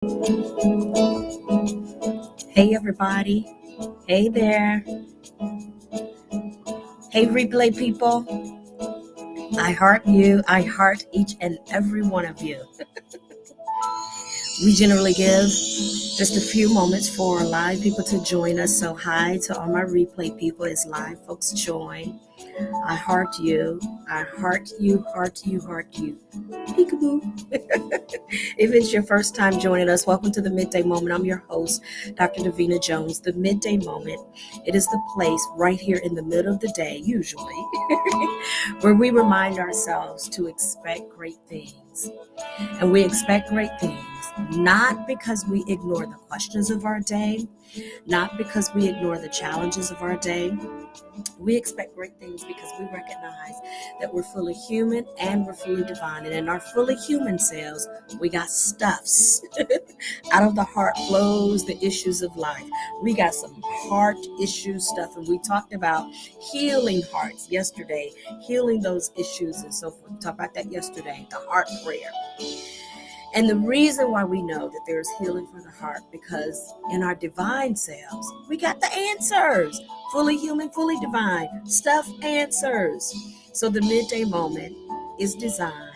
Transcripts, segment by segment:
Hey, everybody. Hey there. Hey, replay people. I heart you. I heart each and every one of you. We generally give just a few moments for live people to join us. So, hi to all my replay people as live folks join. I heart you. I heart you, heart you, heart you. Peekaboo. If it's your first time joining us, welcome to the Midday Moment. I'm your host, Dr. Davina Jones. The Midday Moment, it is the place right here in the middle of the day, usually, where we remind ourselves to expect great things. And we expect great things not because we ignore the questions of our day, not because we ignore the challenges of our day. We expect great things because we recognize that we're fully human and we're fully divine. And in our fully human selves, we got stuffs. Out of the heart flows the issues of life. We got some heart issue stuff. And we talked about healing hearts yesterday, healing those issues and so forth. We talked about that yesterday, the heart prayer. And the reason why we know that there's healing for the heart, because in our divine selves, we got the answers. Fully human, fully divine. Stuff answers. So the midday moment is designed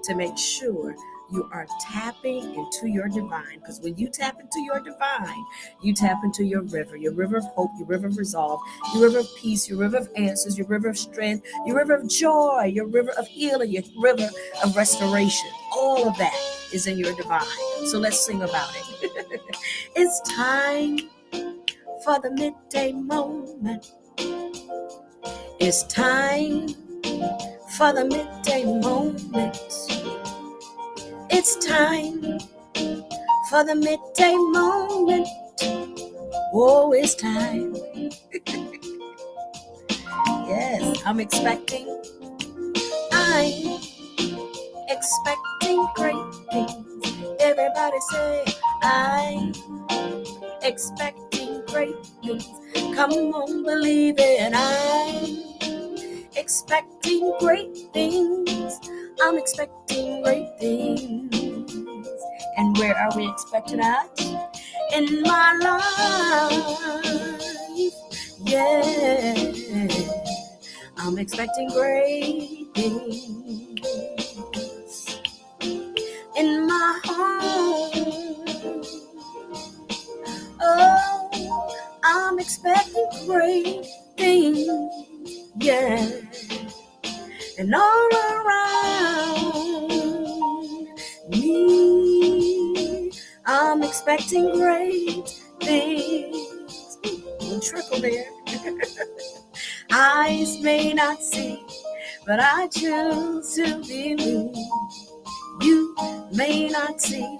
to make sure you are tapping into your divine. Because when you tap into your divine, you tap into your river of hope, your river of resolve, your river of peace, your river of answers, your river of strength, your river of joy, your river of healing, your river of restoration. All of that is in your divine. So let's sing about it. It's time for the midday moment. It's time for the midday moment. It's time for the midday moment. Oh, it's time. Yes, I'm expecting great things. Everybody say, I'm expecting great things. Come on, believe it. I'm expecting great things. I'm expecting great things. And where are we expecting at? In my life. Yeah. I'm expecting great things. In my home. Oh, I'm expecting great things. Yeah. And all around me, I'm expecting great things. We'll trickle there. Eyes may not see, but I choose to believe. You may not see,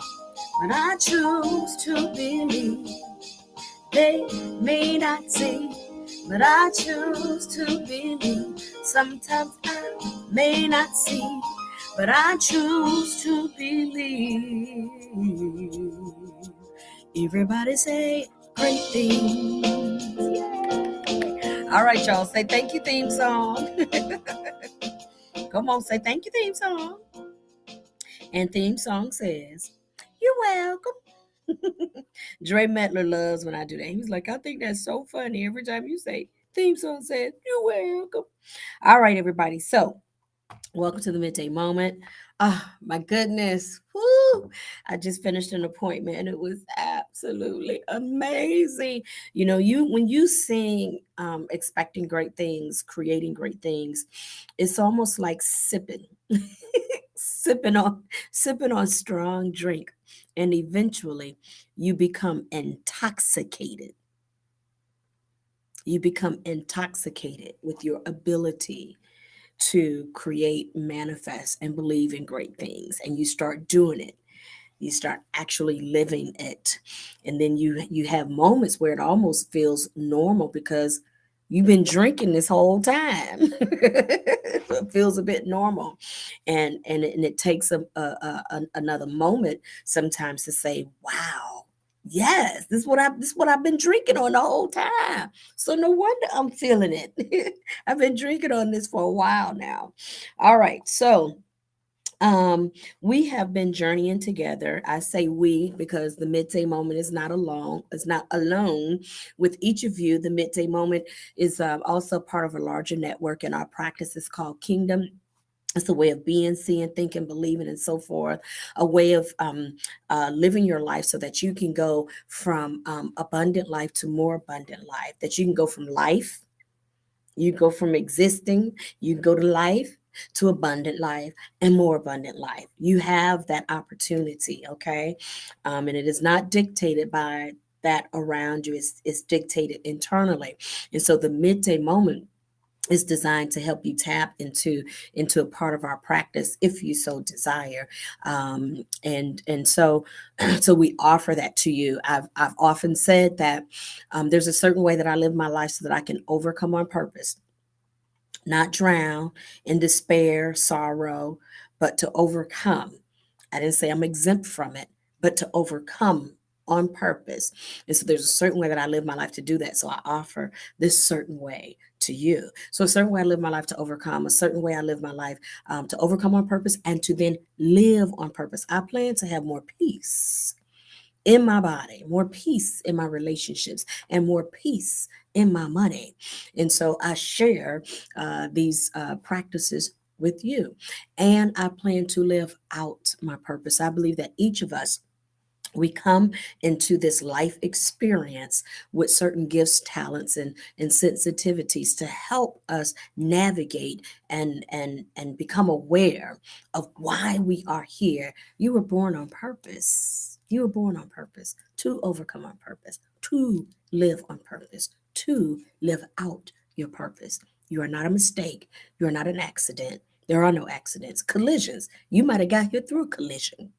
but I choose to believe. They may not see, but I choose to believe. Sometimes I may not see, but I choose to believe. Everybody say great things. Yay. All right, y'all, say thank you, theme song. Come on, say thank you, theme song. And theme song says, you're welcome. Dre Metler loves when I do that. He was like, I think that's so funny. Every time you say theme song says, you're welcome. All right, everybody. So welcome to the midday moment. Oh, my goodness. Woo! I just finished an appointment and it was absolutely amazing. You know, when you sing expecting great things, creating great things, it's almost like sipping. sipping on strong drink, and eventually you become intoxicated. You become intoxicated with your ability to create, manifest, and believe in great things, and you start doing it. You start actually living it, and then you have moments where it almost feels normal because you've been drinking this whole time. It feels a bit normal, and it takes another moment sometimes to say, "Wow, yes, this is what I've been drinking on the whole time." So no wonder I'm feeling it. I've been drinking on this for a while now. All right, so Um, we have been journeying together. I say we because the midday moment is not alone. It's not alone with each of you. The midday moment is also part of a larger network, and our practice is called Kingdom. It's a way of being, seeing, thinking, believing, and so forth. A way of living your life so that you can go from abundant life to more abundant life. That you can go from life, you go from existing, you go to life, to abundant life and more abundant life. You have that opportunity, okay? And it is not dictated by that around you, it's dictated internally. And so the midday moment is designed to help you tap into a part of our practice if you so desire. And so so we offer that to you. I've often said that there's a certain way that I live my life so that I can overcome on purpose, not drown in despair, sorrow, but to overcome. I didn't say I'm exempt from it, but to overcome on purpose. And so there's a certain way that I live my life to do that. So I offer this certain way to you. So a certain way I live my life to overcome, a certain way I live my life to overcome on purpose and to then live on purpose. I plan to have more peace in my body, more peace in my relationships, and more peace in my money. And so I share these practices with you. And I plan to live out my purpose. I believe that each of us, we come into this life experience with certain gifts, talents, and sensitivities to help us navigate and become aware of why we are here. You were born on purpose. You were born on purpose to overcome on purpose, to live on purpose, to live out your purpose. You are not a mistake. You are not an accident. There are no accidents. Collisions. You might have got here through a collision,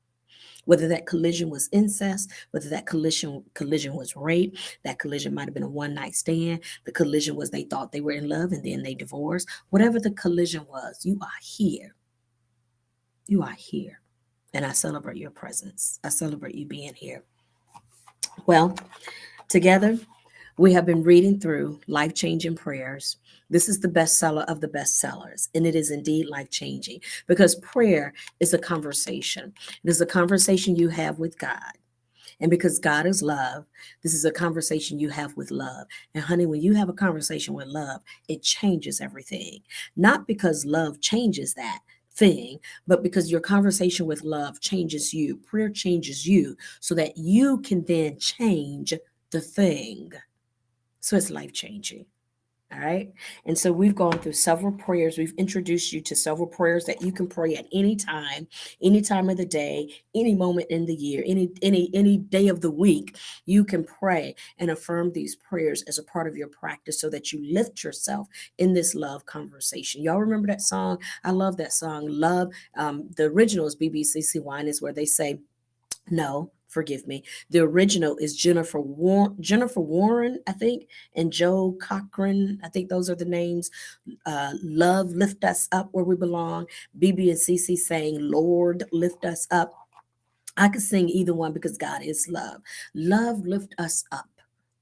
whether that collision was incest, whether that collision was rape, that collision might have been a one night stand, the collision was they thought they were in love and then they divorced. Whatever the collision was, you are here. You are here. And I celebrate your presence. I celebrate you being here. Well, together we have been reading through Life Changing Prayers. This is the bestseller of the bestsellers, and it is indeed life changing because prayer is a conversation. It is a conversation you have with God. And because God is love, this is a conversation you have with love. And honey, when you have a conversation with love, it changes everything. Not because love changes that thing, but because your conversation with love changes you. Prayer changes you so that you can then change the thing. So it's life changing. All right. And so we've gone through several prayers. We've introduced you to several prayers that you can pray at any time of the day, any moment in the year, any day of the week. You can pray and affirm these prayers as a part of your practice so that you lift yourself in this love conversation. Y'all remember that song? I love that song. Love. The original is BBCC Wine, is where they say, no, forgive me. The original is Jennifer Warren, I think, and Joe Cochran. I think those are the names. Love, lift us up where we belong. BB and CC saying, Lord, lift us up. I could sing either one because God is love. Love, lift us up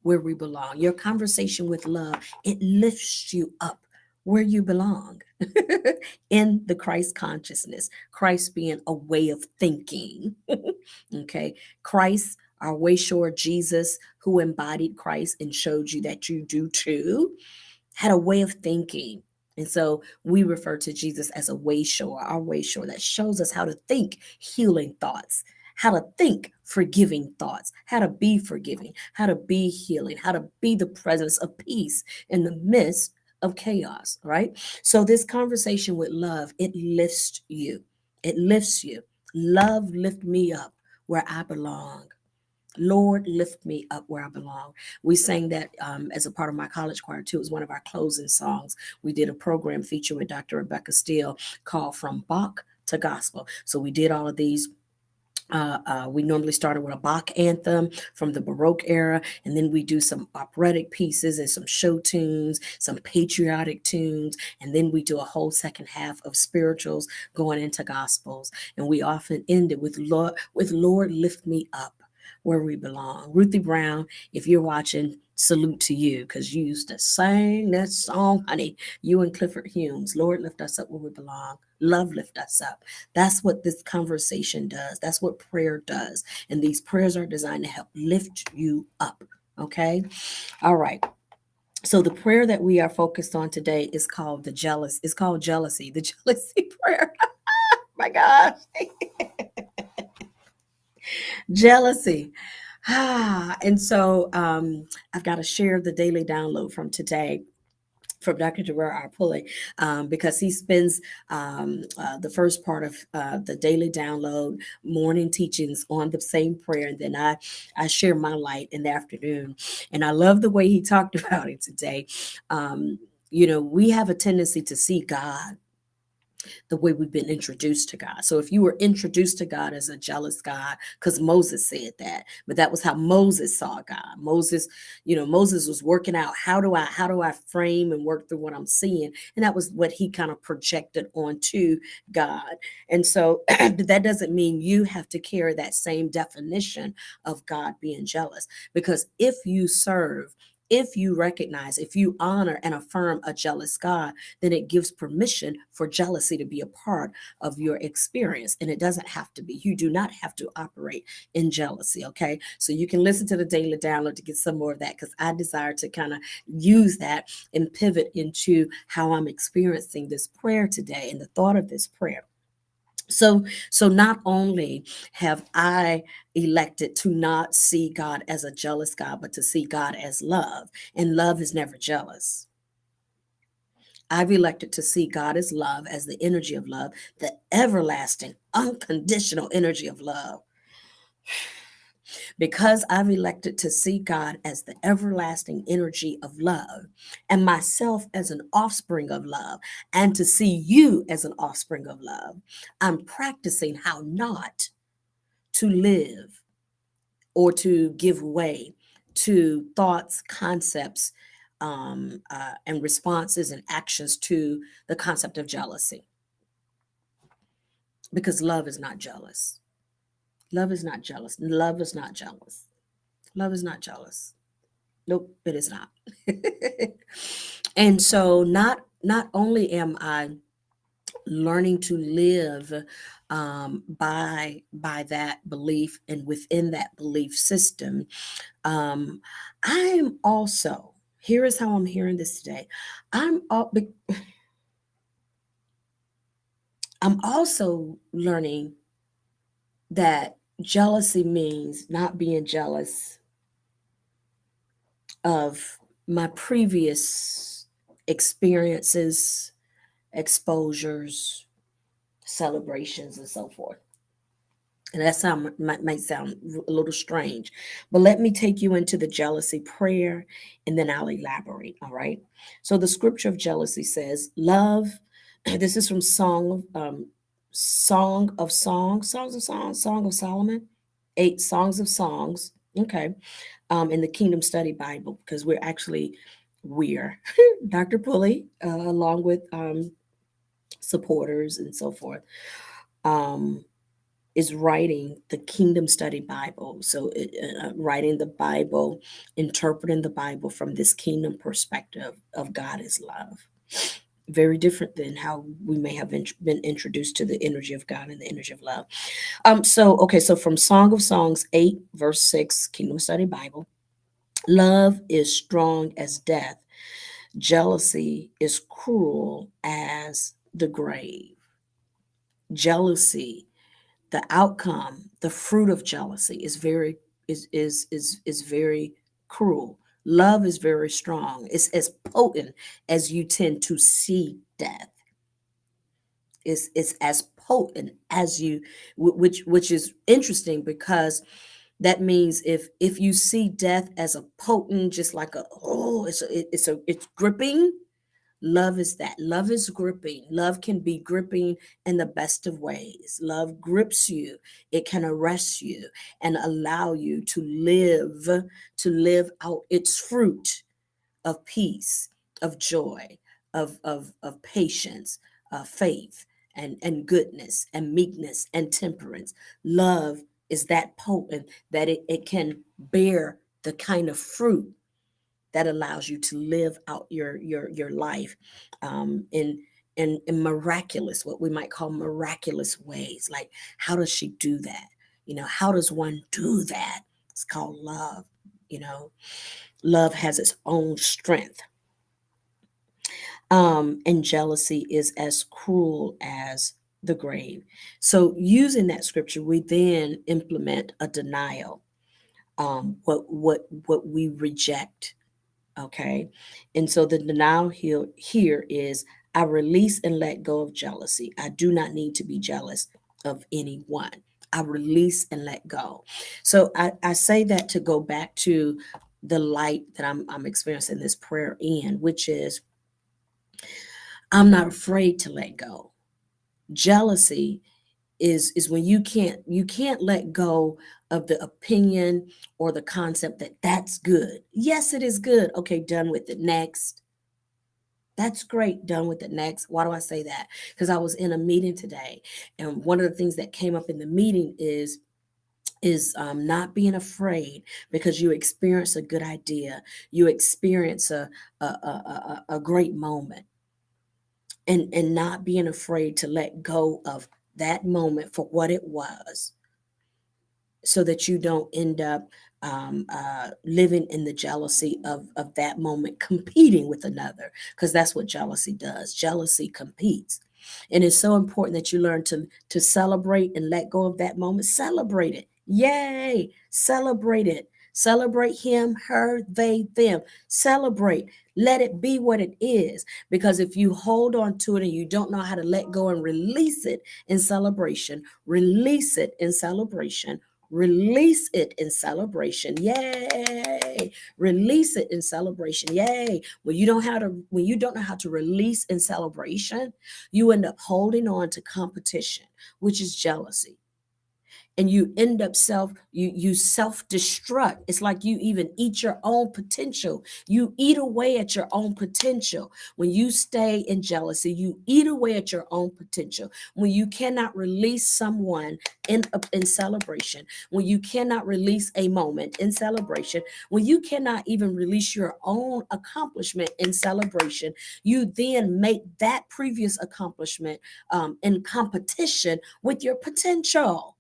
where we belong. Your conversation with love, it lifts you up where you belong in the Christ consciousness. Christ being a way of thinking. Okay. Christ, our way shore Jesus, who embodied Christ and showed you that you do too, had a way of thinking. And so we refer to Jesus as a way shower, our way shower that shows us how to think healing thoughts, how to think forgiving thoughts, how to be forgiving, how to be healing, how to be the presence of peace in the midst of chaos, right? So this conversation with love, it lifts you. It lifts you. Love lift me up where I belong. Lord, lift me up where I belong. We sang that as a part of my college choir too. It was one of our closing songs. We did a program feature with Dr. Rebecca Steele called From Bach to Gospel. So we did all of these. We normally started with a Bach anthem from the Baroque era, and then we do some operatic pieces and some show tunes, some patriotic tunes, and then we do a whole second half of spirituals going into gospels. And we often end it with Lord, lift me up where we belong. Ruthie Brown, if you're watching, salute to you because you used to sing that song, honey. You and Clifford Humes. Lord, lift us up where we belong. Love, lift us up. That's what this conversation does. That's what prayer does. And these prayers are designed to help lift you up. Okay. All right. So the prayer that we are focused on today is called It's called jealousy. The jealousy prayer. My gosh. Jealousy. And so I've got to share the daily download from today from Dr. Gerard R. Pulley, because he spends the first part of the daily download morning teachings on the same prayer. And then I share my light in the afternoon. And I love the way he talked about it today. We have a tendency to see God the way we've been introduced to God. So if you were introduced to God as a jealous God, because Moses said that, but that was how Moses saw God. Moses was working out how do I frame and work through what I'm seeing, and that was what he kind of projected onto God. And so that doesn't mean you have to carry that same definition of God being jealous, because if you recognize, if you honor and affirm a jealous God, then it gives permission for jealousy to be a part of your experience. And it doesn't have to be. You do not have to operate in jealousy. Okay. So you can listen to the daily download to get some more of that, because I desire to kind of use that and pivot into how I'm experiencing this prayer today and the thought of this prayer. So not only have I elected to not see God as a jealous God, but to see God as love, and love is never jealous. I've elected to see God as love, as the energy of love, the everlasting, unconditional energy of love. Because I've elected to see God as the everlasting energy of love, and myself as an offspring of love, and to see you as an offspring of love, I'm practicing how not to live or to give way to thoughts, concepts, and responses and actions to the concept of jealousy. Because love is not jealous. Love is not jealous. Love is not jealous. Love is not jealous. Nope, it is not. And so not only am I learning to live by that belief, and within that belief system, um, I am also, here is how I'm hearing this today. I'm al- be- I'm also learning that jealousy means not being jealous of my previous experiences, exposures, celebrations, and so forth. And that might sound a little strange, but let me take you into the jealousy prayer, and then I'll elaborate. All right. So the scripture of jealousy says, "Love." This is from Song of Solomon, 8 Songs of Songs. Okay, in the Kingdom Study Bible, because we're Dr. Pulley, along with supporters and so forth. Um, is writing the Kingdom Study Bible. So, writing the Bible, interpreting the Bible from this kingdom perspective of God is love. Very different than how we may have been introduced to the energy of God and the energy of love. So from Song of Songs 8, verse 6, Kingdom Study Bible, love is strong as death. Jealousy is cruel as the grave. Jealousy, the outcome, the fruit of jealousy is very cruel. Love is very strong. It's as potent as you tend to see death. It's as potent as you, which is interesting, because that means if you see death as a potent, just like it's gripping. Love is that. Love is gripping. Love can be gripping in the best of ways. Love grips you. It can arrest you and allow you to live out its fruit of peace, of joy, of patience, faith, and goodness, and meekness, and temperance. Love is that potent that it can bear the kind of fruit that allows you to live out your life in miraculous, what we might call miraculous ways. Like, how does she do that? How does one do that? It's called love. you know Love has its own strength. And jealousy is as cruel as the grave. So using that scripture, we then implement a denial. What we reject. Okay. And so the denial here is, I release and let go of jealousy. I do not need to be jealous of anyone. I release and let go. So I say that to go back to the light that I'm experiencing this prayer in, which is, I'm not afraid to let go. Jealousy is when you can't let go of the opinion or the concept that that's good. Yes, it is good. Okay, done with it. Next. That's great. Done with it. Next. Why do I say that? Because I was in a meeting today, and one of the things that came up in the meeting is not being afraid, because you experience a good idea, you experience a great moment, and not being afraid to let go of that moment for what it was, so that you don't end up living in the jealousy of that moment, competing with another, because that's what jealousy does. Jealousy competes. And it's so important that you learn to celebrate and let go of that moment. Celebrate it. Yay! Celebrate it. Celebrate him, her, they, them. Celebrate. Let it be what it is. Because if you hold on to it and you don't know how to let go and release it in celebration, release it in celebration, release it in celebration. Yay! Release it in celebration. Yay! When you don't know how to release in celebration, you end up holding on to competition, which is jealousy. And you end up you self-destruct. It's like you even eat your own potential. You eat away at your own potential. When you stay in jealousy, you eat away at your own potential. When you cannot release someone in celebration, when you cannot release a moment in celebration, when you cannot even release your own accomplishment in celebration, you then make that previous accomplishment in competition with your potential.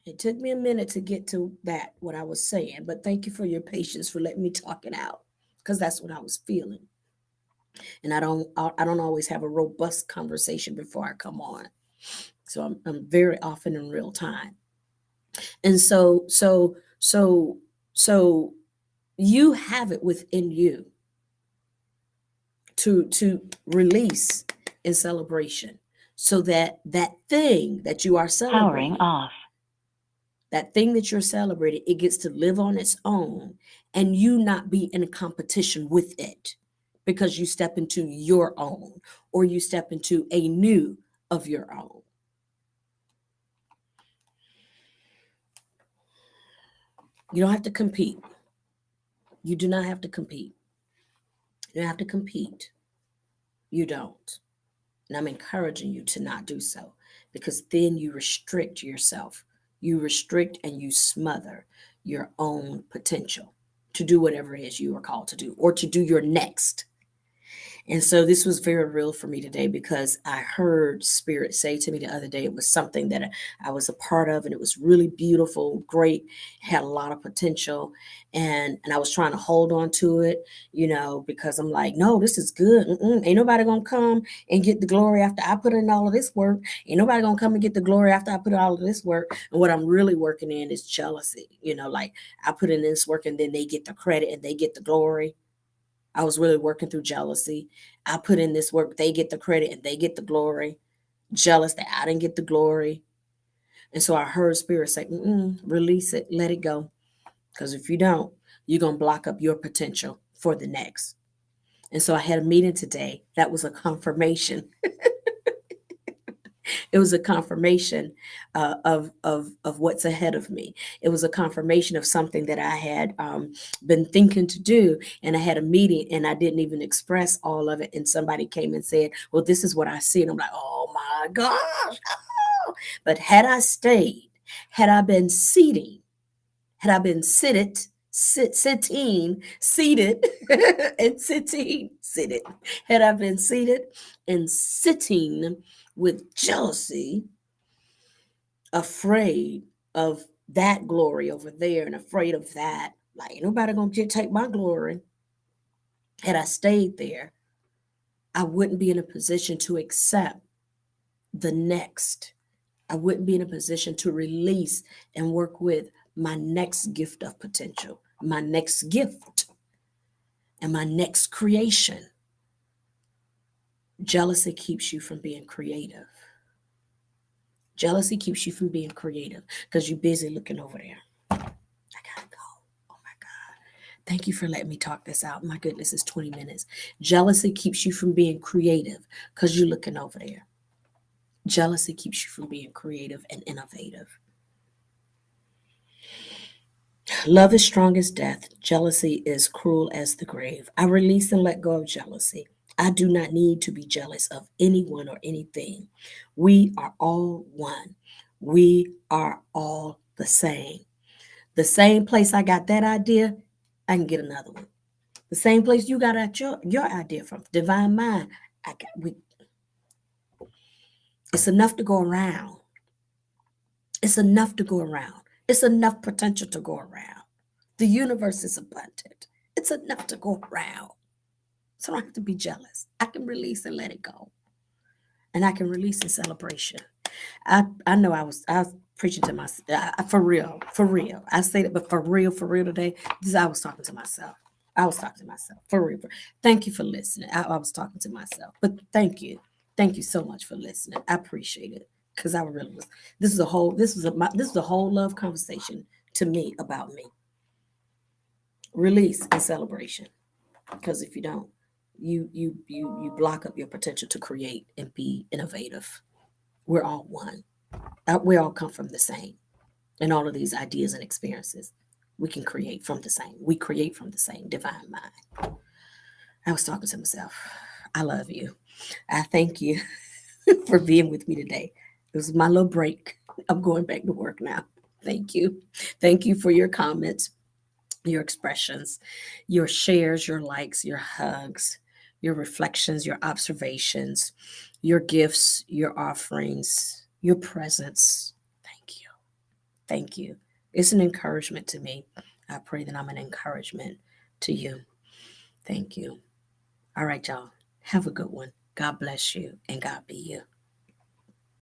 It took me a minute to get to that, what I was saying, but thank you for your patience for letting me talk it out, because that's what I was feeling. And I don't always have a robust conversation before I come on. So I'm very often in real time. And so you have it within you to release in celebration, so that that thing that you are Powering celebrating, off. that thing that you're celebrating, it gets to live on its own, and you not be in a competition with it, because you step into your own, or you step into a new of your own. You don't have to compete. You do not have to compete. You don't have to compete. You don't. And I'm encouraging you to not do so, because then you restrict yourself. You restrict and you smother your own potential to do whatever it is you are called to do, or to do your next. And so this was very real for me today, because I heard Spirit say to me the other day, it was something that I was a part of, and it was really beautiful, great, had a lot of potential. And I was trying to hold on to it, because I'm like, no, this is good. Ain't nobody gonna come and get the glory after I put in all of this work. Ain't nobody gonna come and get the glory after I put in all of this work. And what I'm really working in is jealousy. Like, I put in this work and then they get the credit and they get the glory. I was really working through jealousy. I put in this work, they get the credit and they get the glory. Jealous that I didn't get the glory. And so I heard Spirit say, release it, let it go. Because if you don't, you're going to block up your potential for the next. And so I had a meeting today that was a confirmation. It was a confirmation of what's ahead of me. It was a confirmation of something that I had been thinking to do. And I had a meeting and I didn't even express all of it. And somebody came and said, well, this is what I see. And I'm like, oh my gosh. But had I stayed, had I been seating, had I been seated, and seated, had I been seated and sitting with jealousy, afraid of that glory over there and afraid of that, like ain't nobody gonna take my glory. Had I stayed there, I wouldn't be in a position to accept the next. I wouldn't be in a position to release and work with my next gift of potential, my next gift, and my next creation. Jealousy keeps you from being creative. Jealousy keeps you from being creative because you're busy looking over there. I gotta go. Oh my God. Thank you for letting me talk this out. My goodness, it's 20 minutes. Jealousy keeps you from being creative because you're looking over there. Jealousy keeps you from being creative and innovative. Love is strong as death. Jealousy is cruel as the grave. I release and let go of jealousy. I do not need to be jealous of anyone or anything. We are all one. We are all the same. The same place I got that idea, I can get another one. The same place you got your idea from, divine mind. It's enough to go around. It's enough to go around. It's enough potential to go around. The universe is abundant. It's enough to go around. So I don't have to be jealous. I can release and let it go. And I can release in celebration. I know I was preaching to myself for real. I say that, but for real today, I was talking to myself. I was talking to myself for real. Thank you for listening. I was talking to myself, but thank you so much for listening. I appreciate it because I really was. This was a whole love conversation to me about me. Release and celebration, because if you don't, you block up your potential to create and be innovative. We're all one. We all come from the same, and all of these ideas and experiences we can create from the same. We create from the same divine mind. I was talking to myself. I love you. I thank you for being with me today. It was my little break. I'm going back to work now. Thank you. Thank you for your comments, your expressions, your shares, your likes, your hugs, your reflections, your observations, your gifts, your offerings, your presence. Thank you. Thank you. It's an encouragement to me. I pray that I'm an encouragement to you. Thank you. All right, y'all. Have a good one. God bless you and God be you.